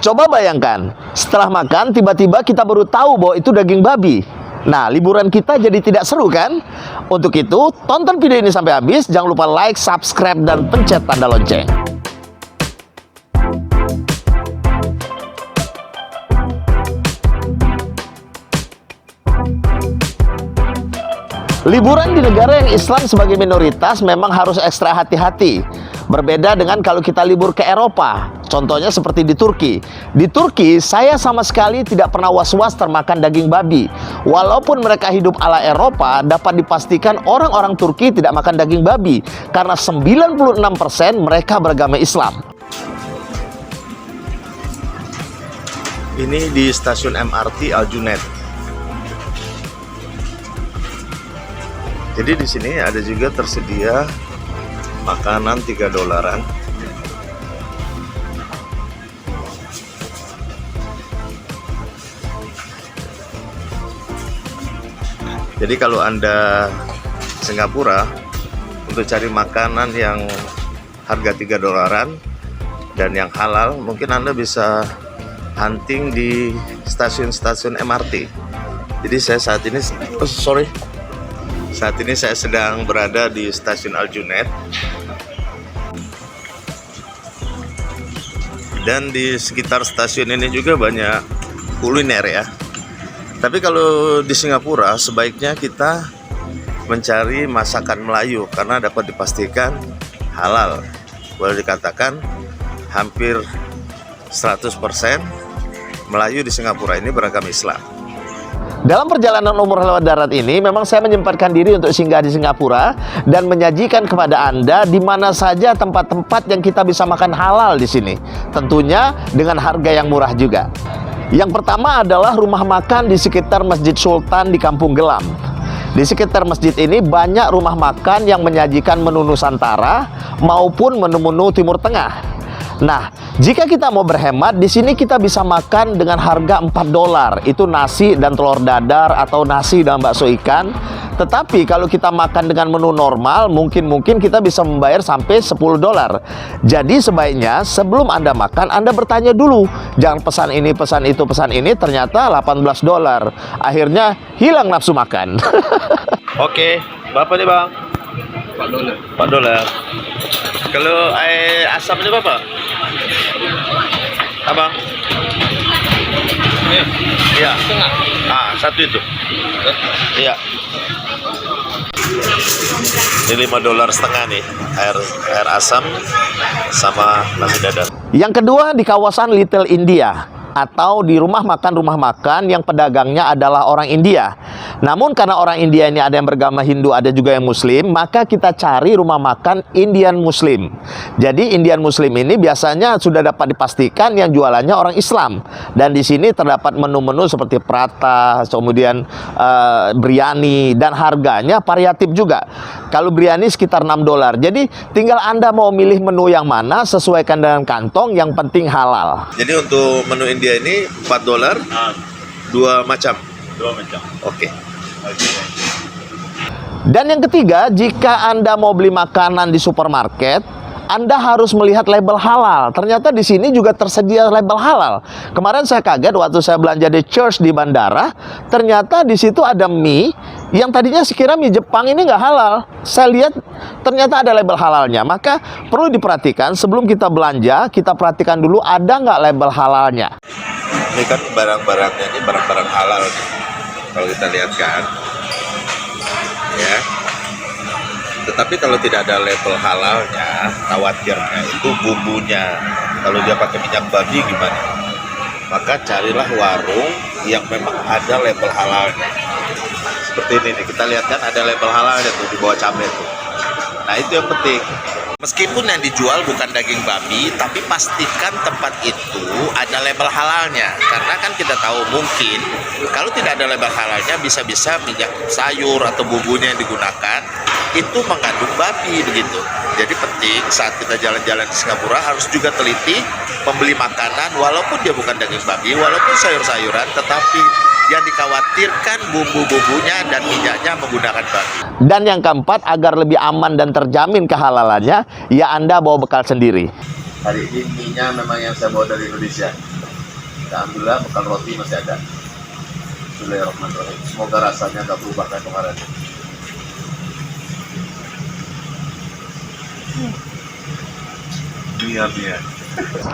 Coba bayangkan, setelah makan tiba-tiba kita baru tahu bahwa itu daging babi. Nah, liburan kita jadi tidak seru kan? Untuk itu, tonton video ini sampai habis. Jangan lupa like, subscribe, dan pencet tanda lonceng. Liburan di negara yang Islam sebagai minoritas memang harus ekstra hati-hati. Berbeda dengan kalau kita libur ke Eropa. Contohnya seperti di Turki. Di Turki, saya sama sekali tidak pernah was-was termakan daging babi. Walaupun mereka hidup ala Eropa, dapat dipastikan orang-orang Turki tidak makan daging babi. Karena 96% mereka beragama Islam. Ini di stasiun MRT Al-Junaid. Jadi di sini ada juga tersedia makanan $3. Jadi kalau Anda Singapura untuk cari makanan yang harga $3 dan yang halal, mungkin Anda bisa hunting di stasiun-stasiun MRT. Jadi saya saat ini Saat ini saya sedang berada di stasiun Al-Junaid. Dan di sekitar stasiun ini juga banyak kuliner ya. Tapi kalau di Singapura sebaiknya kita mencari masakan Melayu karena dapat dipastikan halal. Boleh dikatakan hampir 100% Melayu di Singapura ini beragama Islam. Dalam perjalanan umroh lewat darat ini, memang saya menyempatkan diri untuk singgah di Singapura dan menyajikan kepada Anda di mana saja tempat-tempat yang kita bisa makan halal di sini. Tentunya dengan harga yang murah juga. Yang pertama adalah rumah makan di sekitar Masjid Sultan di Kampung Gelam. Di sekitar masjid ini banyak rumah makan yang menyajikan menu Nusantara maupun menu-menu Timur Tengah. Nah, jika kita mau berhemat, di sini kita bisa makan dengan harga $4. Itu nasi dan telur dadar atau nasi dan bakso ikan. Tetapi kalau kita makan dengan menu normal, mungkin kita bisa membayar sampai $10. Jadi sebaiknya sebelum Anda makan, Anda bertanya dulu. Jangan pesan ini, pesan itu, pesan ini, ternyata $18. Akhirnya hilang nafsu makan. Oke, berapa nih Bang? $4. Kalau air asam ini berapa? Abang? Iya. Setengah. Satu itu. Iya. Ini $5,5 nih air asam sama nasi dadar. Yang kedua di kawasan Little India atau di rumah makan yang pedagangnya adalah orang India. Namun karena orang India ini ada yang beragama Hindu, ada juga yang Muslim, maka kita cari rumah makan Indian Muslim. Jadi Indian Muslim ini biasanya sudah dapat dipastikan yang jualannya orang Islam. Dan di sini terdapat menu-menu seperti prata, kemudian biryani, dan harganya variatif juga. Kalau biryani sekitar $6. Jadi tinggal Anda mau milih menu yang mana, sesuaikan dengan kantong, yang penting halal. Jadi untuk menu India ini $4, dua macam. Oke. Dan yang ketiga, jika Anda mau beli makanan di supermarket, Anda harus melihat label halal. Ternyata di sini juga tersedia label halal. Kemarin saya kaget waktu saya belanja di Church di bandara, ternyata di situ ada mie yang tadinya sekira mie Jepang ini nggak halal. Saya lihat ternyata ada label halalnya. Maka perlu diperhatikan sebelum kita belanja, kita perhatikan dulu ada nggak label halalnya. Ini kan barang-barangnya ini barang-barang halal nih. Kalau kita lihat kan, ya. Tetapi kalau tidak ada label halalnya, khawatirnya itu bumbunya. Kalau dia pakai minyak babi gimana? Maka carilah warung yang memang ada label halalnya. Seperti ini nih, kita lihat kan ada label halalnya tuh di bawah cabai tuh. Nah itu yang penting. Meskipun yang dijual bukan daging babi, tapi pastikan tempat itu ada label halalnya. Karena kan kita tahu mungkin kalau tidak ada label halalnya bisa-bisa minyak sayur atau bumbunya yang digunakan itu mengandung babi begitu. Jadi penting saat kita jalan-jalan di Singapura harus juga teliti membeli makanan walaupun dia bukan daging babi, walaupun sayur-sayuran, tetapi yang dikhawatirkan bumbu-bumbunya dan minyaknya menggunakan babi. Dan yang keempat, agar lebih aman dan terjamin kehalalannya, ya Anda bawa bekal sendiri. Hari ini minyak memang yang saya bawa dari Indonesia. Alhamdulillah bekal roti masih ada. Bismillahirrahmanirrahim. Semoga rasanya nggak berubah kayak kemarin. Mia.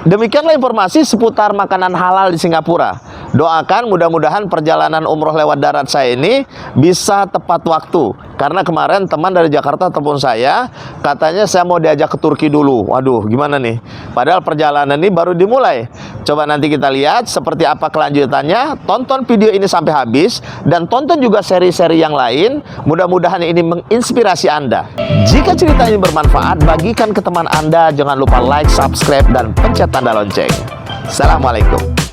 Demikianlah informasi seputar makanan halal di Singapura. Doakan mudah-mudahan perjalanan umroh lewat darat saya ini bisa tepat waktu. Karena kemarin teman dari Jakarta telepon saya, katanya saya mau diajak ke Turki dulu. Waduh, gimana nih? Padahal perjalanan ini baru dimulai. Coba nanti kita lihat seperti apa kelanjutannya. Tonton video ini sampai habis dan tonton juga seri-seri yang lain. Mudah-mudahan ini menginspirasi Anda. Jika cerita ini bermanfaat, bagikan ke teman Anda. Jangan lupa like, subscribe, dan pencet tanda lonceng. Assalamualaikum.